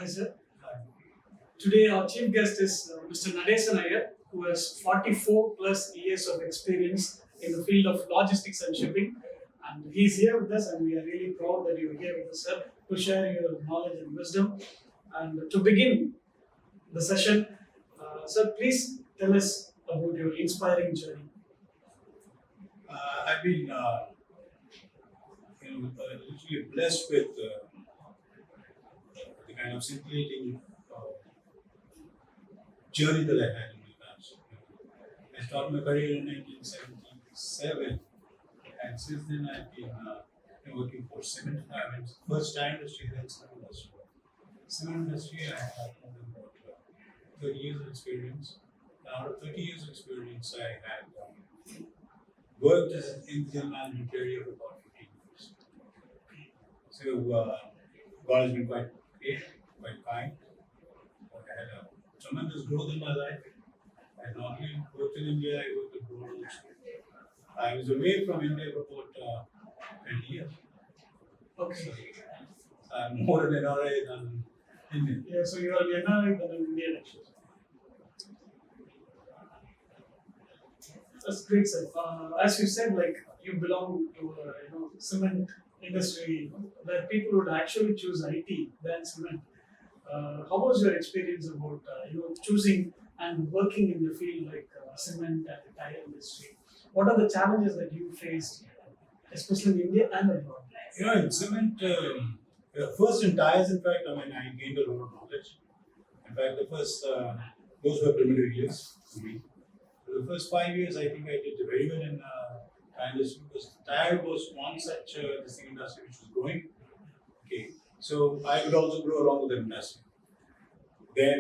Hi, sir. Today, our chief guest is Mr. Nadesan Iyer, who has 44 plus years of experience in the field of logistics and shipping. And he's here with us, and we are really proud that you're here with us, sir, to share your knowledge and wisdom. And to begin the session, sir, please tell us about your inspiring journey. I've been, literally blessed with the kind of scintillating journey that I had in my past. I started my career in 1977, and since then I've been working for cement. I mean, first time industry, then cement industry. Cement industry, I have more than about 30 years of experience. And out of 30 years of experience, I had worked as an individual management area for about 15 years. So God has been quite great, quite kind. I had a tremendous growth in my life. I not only worked in India, I worked abroad also. I was away from India for about 20 years. Okay. So I'm more an NRI than Indian. Yeah, so you are an NRI than an Indian, actually. That's great, sir. As you said, like you belong to cement industry, where people would actually choose IT than cement. How was your experience about choosing and working in the field like cement and the tire industry? What are the challenges that you faced, especially in India and abroad? In cement, first in tires, in fact, I gained a lot of knowledge. In fact, the first, those were primitive years for me. For the first 5 years, I think I did very well in tire industry because tire was one such this thing industry which was growing. Okay, so I could also grow along with the industry. Then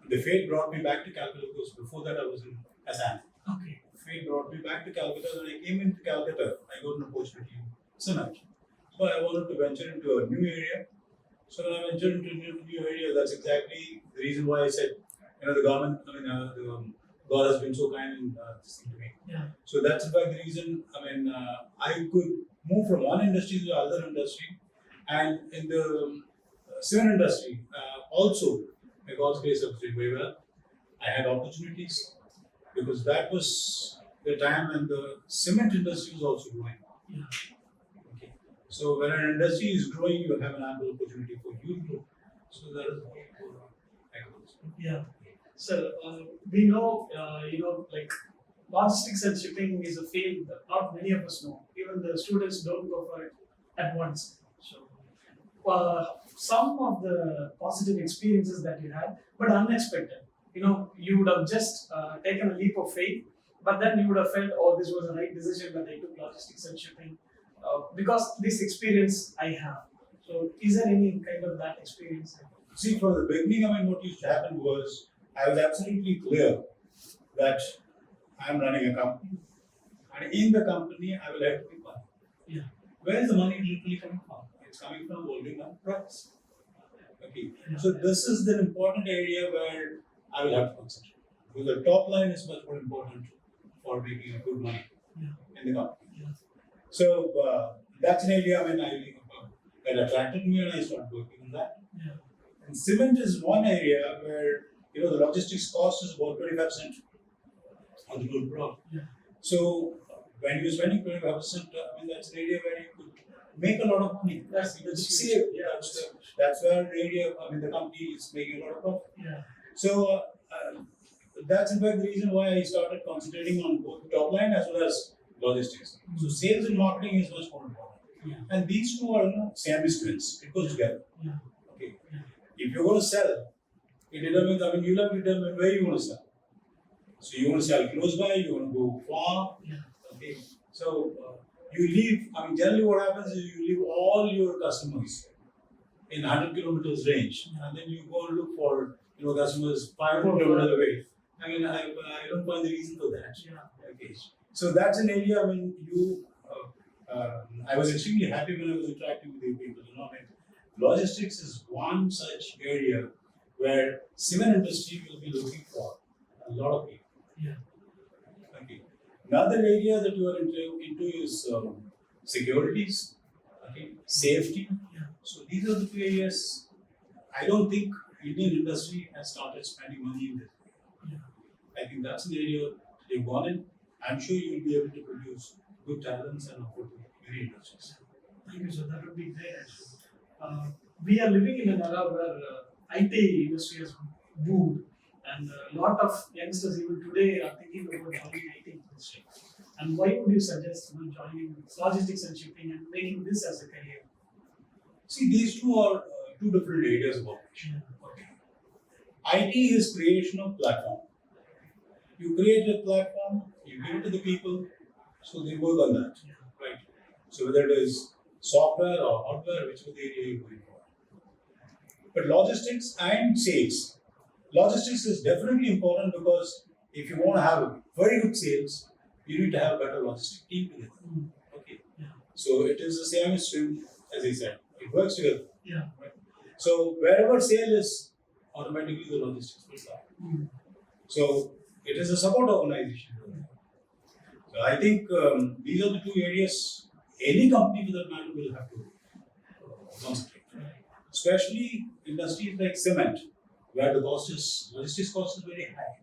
the fate brought me back to Calcutta because before that I was in Assam. Okay. Fate brought me back to Calcutta. When I came into Calcutta, I got an opportunity in cement. So I wanted to venture into a new area. So when I ventured into a new area, that's exactly the reason why I said, the government, God has been so kind in this thing to me. Yeah. So that's in fact the reason, I could move from one industry to the other industry. And in the cement industry, also, by God's grace, I was doing very well. I had opportunities because that was the time when the cement industry was also growing. Yeah. Okay. So when an industry is growing, you have an ample opportunity for you to grow. So that is how I goes. Yeah. So we know, like logistics and shipping is a field that not many of us know. Even the students don't go for it at once. So some of the positive experiences that you had, but unexpected. You would have just taken a leap of faith, but then you would have felt, oh, this was the right decision that I took logistics and shipping because this experience I have. So, is there any kind of that experience? See, from the beginning, what used to happen was I was absolutely clear that I'm running a company, and in the company, I will have to make money. Yeah. Where is the money literally coming from? It's coming from holding on products. Okay. Yeah. So this is the important area where I will have to concentrate. Because the top line is much more important for making good money in the company. Yeah. So that's an area that attracted me, and I started working on that. Yeah. And cement is one area where the logistics cost is about 25% on the total product. Yeah. So when you're spending 25%, that's an area where you could make a lot of money. That's See, yeah. that's where the area, the company is making a lot of profit. Yeah. So that's in fact the reason why I started concentrating on both top line as well as logistics. So sales and marketing is much more important. Yeah. And these two are Siamese twins. It goes together. Yeah. Okay. Yeah. If you're going to sell, it determines. You'll have to determine where you want to sell. So you want to sell close by, you want to go far. Yeah. Okay. So you leave. Generally what happens is you leave all your customers in 100 kilometers range, and then you go look for customers 500 kilometers away. I don't find the reason for that. Yeah. Okay. So that's an area I was extremely happy when I was interacting with you people. Logistics is one such area where cement industry will be looking for a lot of people. Yeah. Okay. Another area that you are into is securities, okay, safety. Yeah. So these are the two areas I don't think Indian industry has started spending money in this. I think that's an area you've gone in. I'm sure you'll be able to produce good talents and afford many industries. Thank you, sir. That would be great, actually. We are living in an era where IT industry has boomed, and a lot of youngsters even today are thinking about joining IT industry. And why would you suggest joining logistics and shipping and making this as a career? See, these two are two different areas of operation. Okay. IT is creation of platform. You create a platform, you give it to the people, so they work on that. Right. So whether it is software or hardware, whichever the area you're going for. But logistics and sales. Logistics is definitely important because if you want to have very good sales, you need to have a better logistic team together. Okay. Yeah. So it is the same as swim, as I said. It works together. Yeah. Right. So wherever sale is, automatically the logistics will start. So it is a support organization. So I think these are the two areas any company for that matter will have to concentrate. Especially industries like cement, where the logistics cost is very high.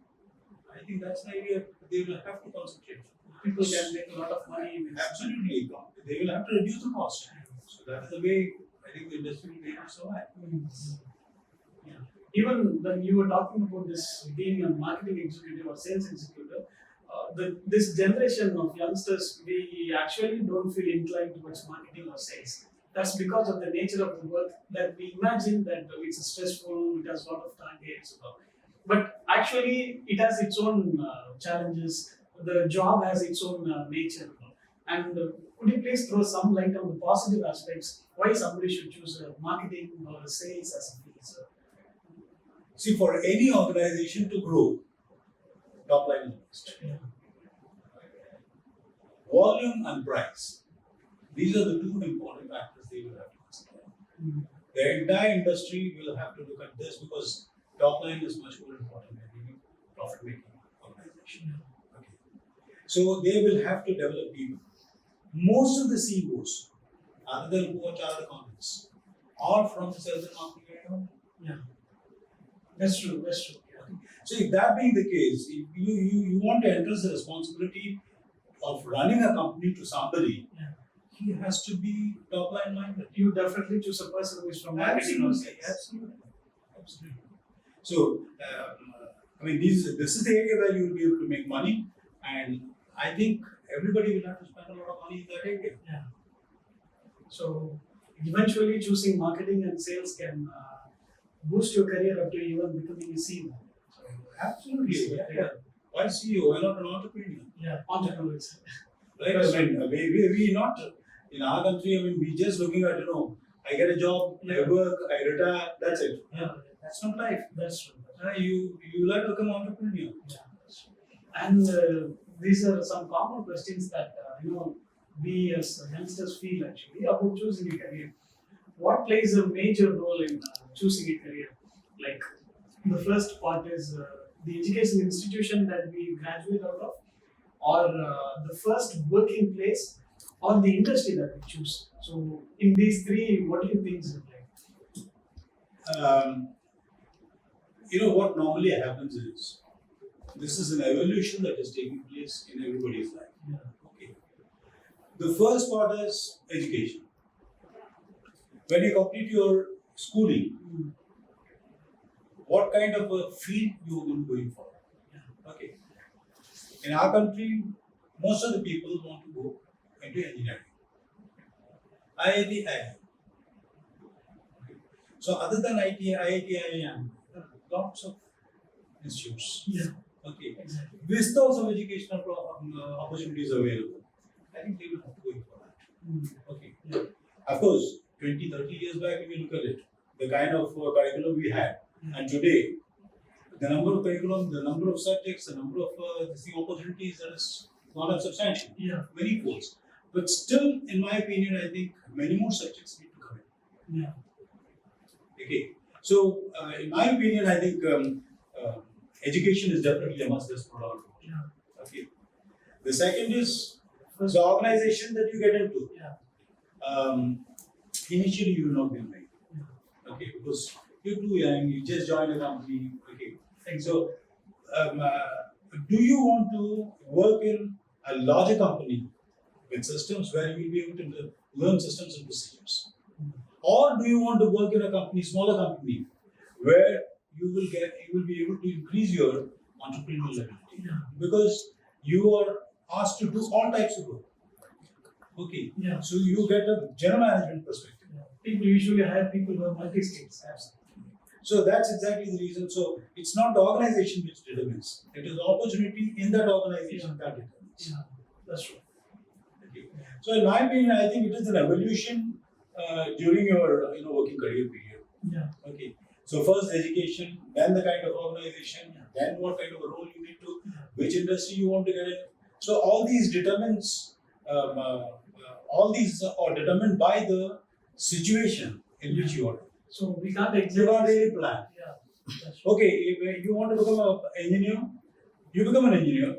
I think that's the area they will have to concentrate. People can make a lot of money with Absolutely, they will have to reduce the cost. So that is the way I think the industry will be able to survive. Yeah. Even when you were talking about this being a marketing executive or sales executive, this generation of youngsters, we actually don't feel inclined towards marketing or sales. That's because of the nature of the work that we imagine that it's stressful, it has a lot of targets. But actually, it has its own challenges. The job has its own nature. And could you please throw some light on the positive aspects? Why somebody should choose marketing or sales as a field, sir? See, for any organization to grow, top line is first. Volume and price. These are the two important factors they will have to consider. The entire industry will have to look at this because top line is much more important than any profit making organization. Okay. So they will have to develop people. Most of the CEOs, other than who are chartered accountants, are from sales and marketing area. Yeah, that's true. That's true. So if that being the case, if you want to entrust the responsibility of running a company to somebody, he has to be top line minded. You definitely choose a person who is from marketing or sales. Absolutely. So, I mean, this is the area where you will be able to make money, and I think everybody will have to spend a lot of money in that area. Yeah. So, eventually, choosing marketing and sales can boost your career up to even becoming a CEO. So, absolutely. Yeah. Why CEO? Why not an entrepreneur? Yeah, entrepreneurs. Right? I mean, we not in our country. I mean, we just looking at I get a job, I work, I retire. That's it. Yeah, that's not life. That's true. You will have to become entrepreneur. Yeah. And these are some common questions that we as youngsters feel actually about choosing a career. What plays a major role in choosing a career? Like the first part is the education institution that we graduate out of, or the first working place, or the industry that we choose. So, in these three, what do you think is like? What normally happens is this is an evolution that is taking place in everybody's life. Yeah. Okay. The first part is education. When you complete your schooling, what kind of a field you are going for? Okay. In our country, most of the people want to go into engineering. IIT, IIM. So other than IT, IIT, IIM, there are lots of institutes. Yeah. Okay. Exactly. Vistas of educational opportunities available. I think they will have to go for that. Okay. Yeah. Of course, 20, 30 years back, when you look at it, the kind of curriculum we had, and today, the number of curriculum, the number of subjects, the number of the opportunities that has gone up substantially. Yeah. Many folds. But still, in my opinion, I think many more subjects need to come in. Yeah. Okay. So, in my opinion, I think education is definitely a must for all. Yeah. Okay. The second is the organization that you get into. Yeah. Initially, you will not be right. Yeah. Okay, because you're too young, you just joined a company. Okay. Exactly. So, do you want to work in a larger company with systems where you'll be able to learn systems and procedures? Or do you want to work in a company, smaller company, where you will be able to increase your entrepreneurial ability? Yeah. Because you are asked to do all types of work. Okay. Yeah. So you get a general management perspective. Yeah. People usually hire people who are multi-skills. So that's exactly the reason. So it's not the organization which determines; it is the opportunity in that organization that determines. Yeah, that's true. Okay. So in my opinion, I think it is an evolution during your working career period. Yeah. Okay. So first education, then the kind of organization, then what kind of a role you need to, which industry you want to get in. So all these determines, all these are determined by the situation in which you are. So we can't You exactly. can't really plan. Yeah. That's true. Okay, if you want to become an engineer, you become an engineer.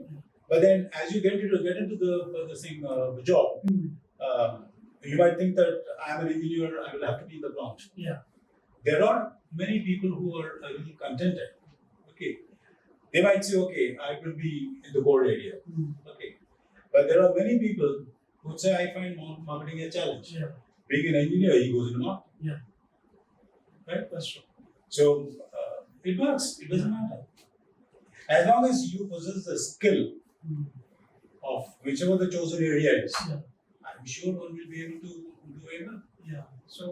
But then as you get into the same job, you might think that I am an engineer, I will have to be in the plant. Yeah. There are many people who are a little contented. Okay. They might say, okay, I will be in the board area. Okay. But there are many people who would say, I find marketing a challenge. Yeah. Being an engineer, he goes in the market. Yeah. Right? That's true. So it works. It doesn't matter. As long as you possess the skill of whichever the chosen area is, Yeah. I'm sure one will be able to do very well. Yeah. So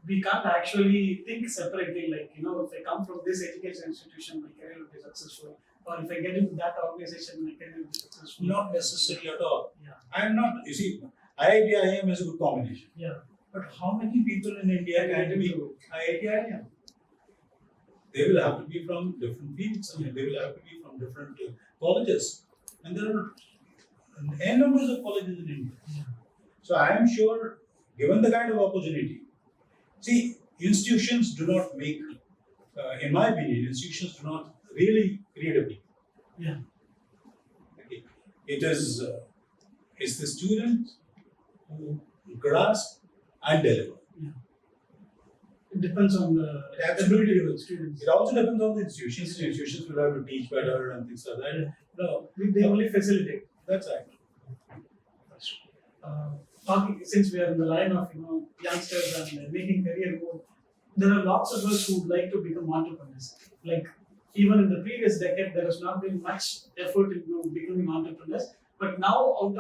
we can't actually think separately, like, if I come from this education institution, my career will be successful. Or if I get into that organization, my career will be successful. Not necessarily at all. Yeah. I'm not, you see, IIT IIM is a good combination. Yeah. But how many people in India can be IIT IIM? They will have to be from different fields. I mean, they will have to be from different colleges. And there are n numbers of colleges in India. Yeah. So I am sure, given the kind of opportunity, see, institutions do not make, in my opinion, institutions do not really create a people. Yeah. Okay. It is it's the student who grasp and deliver. Yeah. It depends on the It absolutely depends. students. It also depends on the institutions. Institutions will have to teach better and things like that. Yeah. No, They only facilitate. that's right. Talking, since we are in the line of youngsters and making career move, there are lots of us who would like to become entrepreneurs. Like even in the previous decade, there has not been much effort into becoming entrepreneurs. But now, out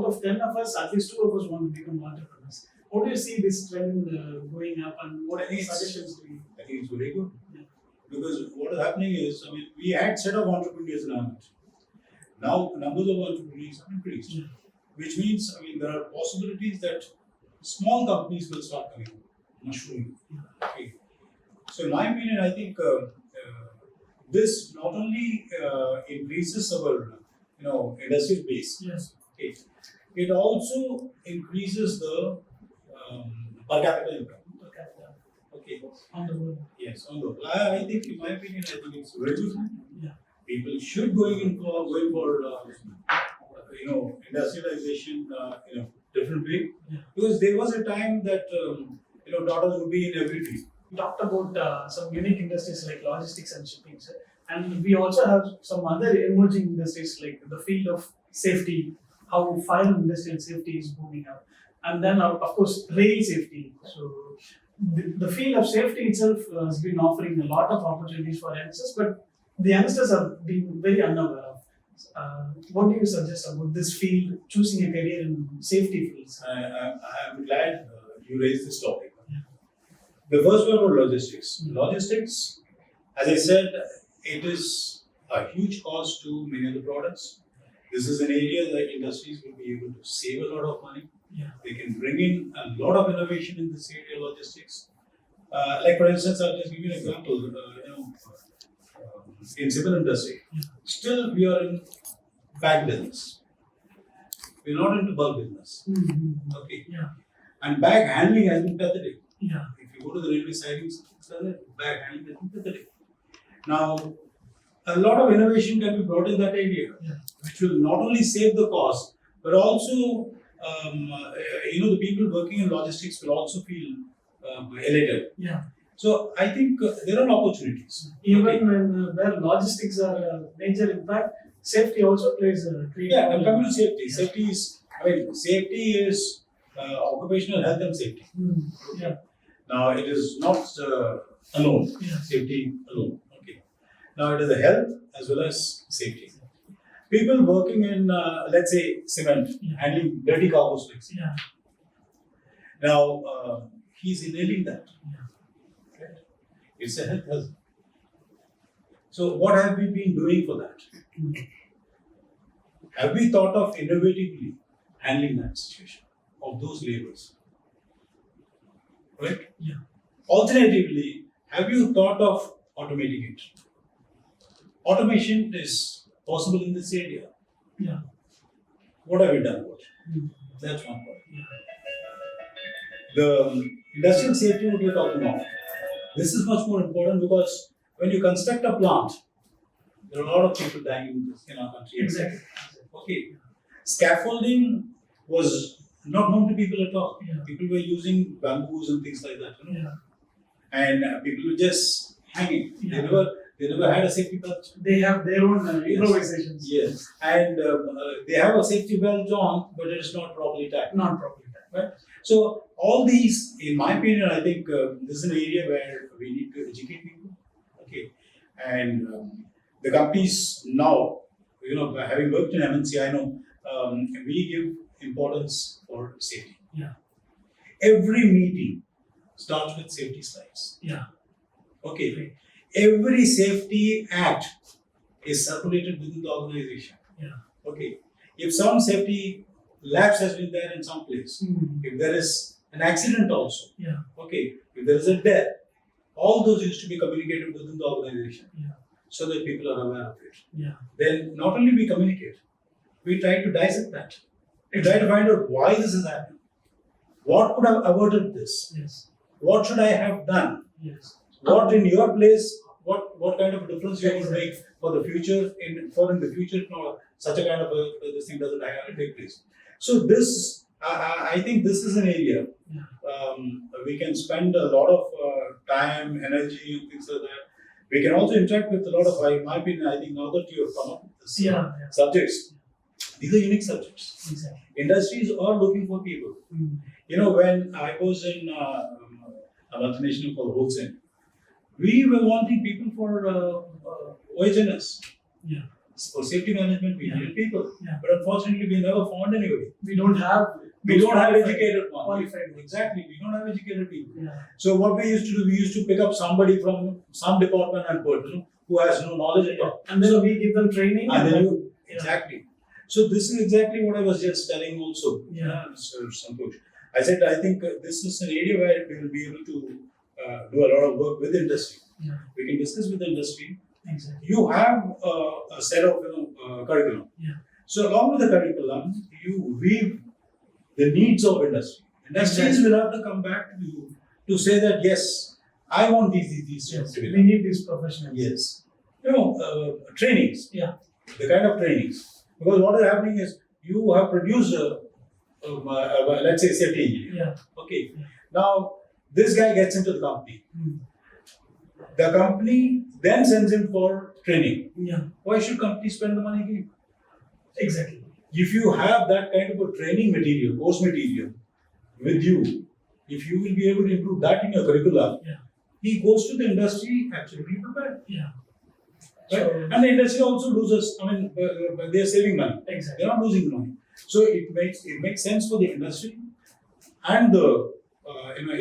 of 10 of us, at least 2 of us want to become entrepreneurs. How do you see this trend going up, and what I think it's- suggestions do you? I think it's very good. Yeah. Because what is happening is, I mean, we had set of entrepreneurs in our country. Now, numbers of entrepreneurs have increased. Yeah. Which means, I mean, there are possibilities that small companies will start coming, mushrooming. Okay. So, in my opinion, I think this not only increases our, industrial base. Yes. Okay. It also increases the per capita income. Okay. Okay. On the world. Yes, on the I think, in my opinion, I think it's very good. Yeah. People should going for industrialization in a different way. Yeah. Because there was a time that daughters would be in every field. We talked about some unique industries like logistics and shipping, sir. And we also have some other emerging industries like the field of safety, how fire and industrial safety is booming up. And then, of course, rail safety. So, the field of safety itself has been offering a lot of opportunities for youngsters, but the youngsters have been very unaware of. What do you suggest about this field, choosing a career in safety fields? I'm glad you raised this topic. Yeah. The first one was logistics. Mm. Logistics, as I said, it is a huge cost to many of the products. This is an area that industries will be able to save a lot of money. Yeah. They can bring in a lot of innovation in this area, logistics. Like for instance, I'll just give you an example. In civil industry, still we are in bag business. We're not into bulk business. Mm-hmm. Okay. Yeah. And bag handling has been pathetic. Yeah. If you go to the railway sidings, bag handling has been pathetic. Now, a lot of innovation can be brought in that area, Yeah. which will not only save the cost, but also, the people working in logistics will also feel elated. Yeah. So I think there are opportunities. Even Okay. when where logistics are a major impact, safety also plays a great Yeah, role. I'm coming to safety. Yeah. Safety is occupational health and safety. Yeah, Now it is not alone, yeah, safety alone. Okay. Now it is the health as well as safety. People working in, let's say, cement, Yeah. handling dirty cargoes, like say. yeah, Now he's inhaling that. yeah. Right? It's a health hazard. So what have we been doing for that? Have we thought of innovatively handling that situation of those labors? Right? Yeah. Alternatively, have you thought of automating it? Automation is possible in this area. Yeah. What have we done about it? Mm. That's one point. The industrial safety what we are talking of. This is much more important because when you construct a plant, there are a lot of people dying in our country. Exactly. Okay. Scaffolding was not known to people at all. Yeah. People were using bamboos and things like that, Yeah. and people were just hanging. Yeah. They never had a safety belt. They have their own improvisations. Yes, and they have a safety belt on, but it is not properly tied. Not properly done. So all these, in my opinion, I think this is an area where we need to educate people. Okay, and the companies now, having worked in MNC, I know we give importance for safety. Yeah. Every meeting starts with safety slides. Yeah. Okay. Right. Every safety act is circulated within the organization. Yeah. Okay. If some safety lapse has been there in some place, Mm. if there is an accident also, Yeah. okay, if there is a death, all those used to be communicated within the organization Yeah. so that people are aware of it. Yeah. Then not only we communicate, we try to dissect that. We try to find out why this is happening. What could have averted this? Yes. What should I have done? Yes. What in your place? What kind of a difference you will make for the future? In the future, such a kind of this thing doesn't take place. So this, I think, this is an area Yeah. we can spend a lot of time, energy, and things like that. We can also interact with a lot of, in my opinion, I think now that you have come up with this Yeah. subjects, these are unique subjects. Exactly. Industries are looking for people. Mm. When I was in a multinational called Holcim, we were wanting people for OHS. Yeah. For safety management, we Yeah. needed people. Yeah. But unfortunately, we never found anybody. We don't have. We don't have qualified- educated ones. Qualified ones. Exactly, we don't have educated people. Yeah. So what we used to do, we used to pick up somebody from some department and put, who has no knowledge at all. And then we give them training. And then then- exactly. So this is exactly what I was just telling also. Yeah. Mr. Santosh. I said I think this is an area where we will be able to do a lot of work with industry. Yeah. We can discuss with the industry. Exactly. You have a set of curriculum. Yeah. So along with the curriculum, you weave the needs of industry. Industries will have to come back to you to say that yes, I want these Yes. to be We done. need these professionals. Yes. Trainings. Yeah. The kind of trainings. Because what is happening is you have produced let's say safety engineer. Yeah. Okay. Yeah. Now this guy gets into the company. Mm. The company then sends him for training. Yeah. Why should company spend the money again? Exactly. If you have that kind of a training material, course material with you, if you will be able to improve that in your curriculum, Yeah. he goes to the industry absolutely prepared. Yeah. Right? So- And the industry also loses, they are saving money. Exactly. They are not losing money. So it makes sense for the industry and the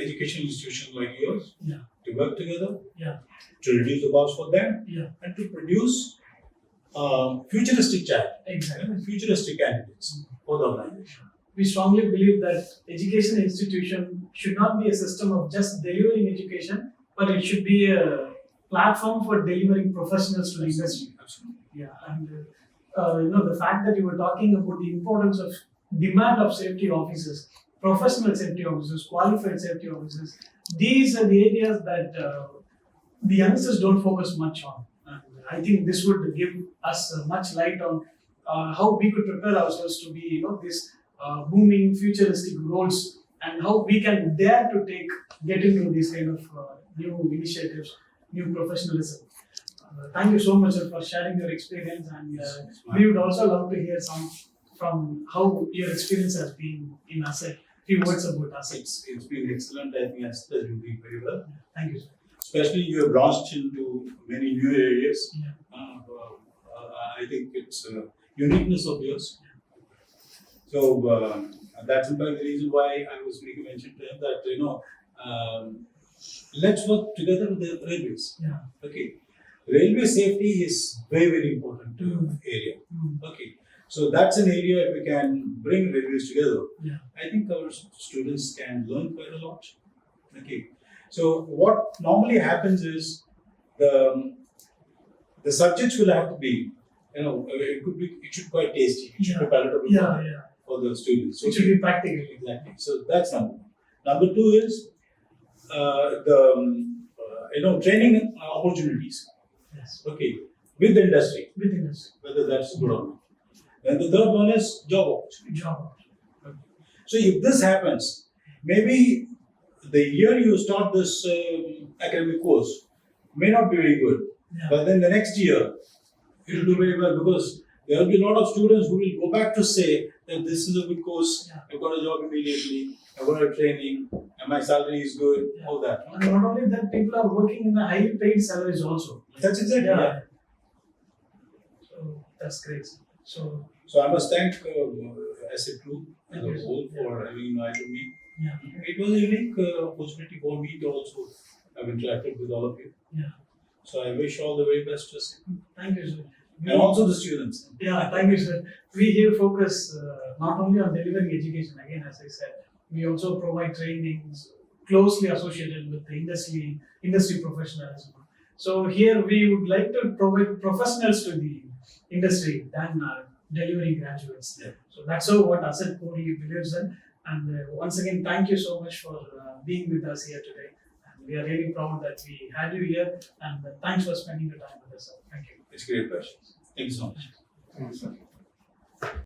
educational institution like yours Yeah. to work together Yeah. to reduce the cost for them Yeah. and to produce futuristic Exactly. futuristic candidates for the organization. We strongly believe that education institution should not be a system of just delivering education, but it should be a platform for delivering professionals to the industry. Absolutely. Yeah, and the fact that you were talking about the importance of demand of safety officers, professional safety officers, qualified safety officers, these are the areas that the youngsters don't focus much on. And I think this would give us much light on how we could prepare ourselves to be, this booming futuristic roles, and how we can dare to get into these kind of new initiatives, new professionalism. Thank you so much, sir, for sharing your experience, and we would also love to hear some from how your experience has been in ASET. Few words about ASET. It's been excellent. I think Asset has been doing very well. Thank you, sir. Especially you have branched into many new areas. Yeah. I think it's a uniqueness of yours. So that's in fact the reason why I was making mention to him that let's work together with the railways. Yeah. Okay, railway safety is very important area. Okay, so that's an area if we can bring railways together. Yeah. I think our students can learn quite a lot. Okay, so what normally happens is the subjects will have to be, it should be quite tasty. It should be palatable for the students. It should be practical. Exactly. So that's number one. Number two is training opportunities. Yes. Okay, with the industry, Within us. whether that's good or not. And the third one is job opportunity. Job. So if this happens, maybe the year you start this academic course may not be very good, Yeah. but then the next year it will do very well because there will be a lot of students who will go back to say that this is a good course, Yeah. I've got a job immediately, I've got a training, and my salary is good, Yeah. all that. And not only that, people are working in the highly paid salaries also. That's exactly Yeah. So that's great. So I must thank Asset Group as Thank a you. whole for having invited me. Yeah. It was a unique opportunity for me to also have interacted with all of you. Yeah. So I wish all the very best to Asset Thank you, sir. and also the students. Yeah, thank you, sir. We here focus not only on delivering education, again, as I said, we also provide trainings closely associated with the industry professionals. So here we would like to provide professionals to the industry than delivering graduates. Yeah. So that's how what Asset Corely believes in. And once again, thank you so much for being with us here today. And we are really proud that we had you here. And thanks for spending the time with us, sir. Thank you. It's a great question. Thank you so much. Thanks, sir.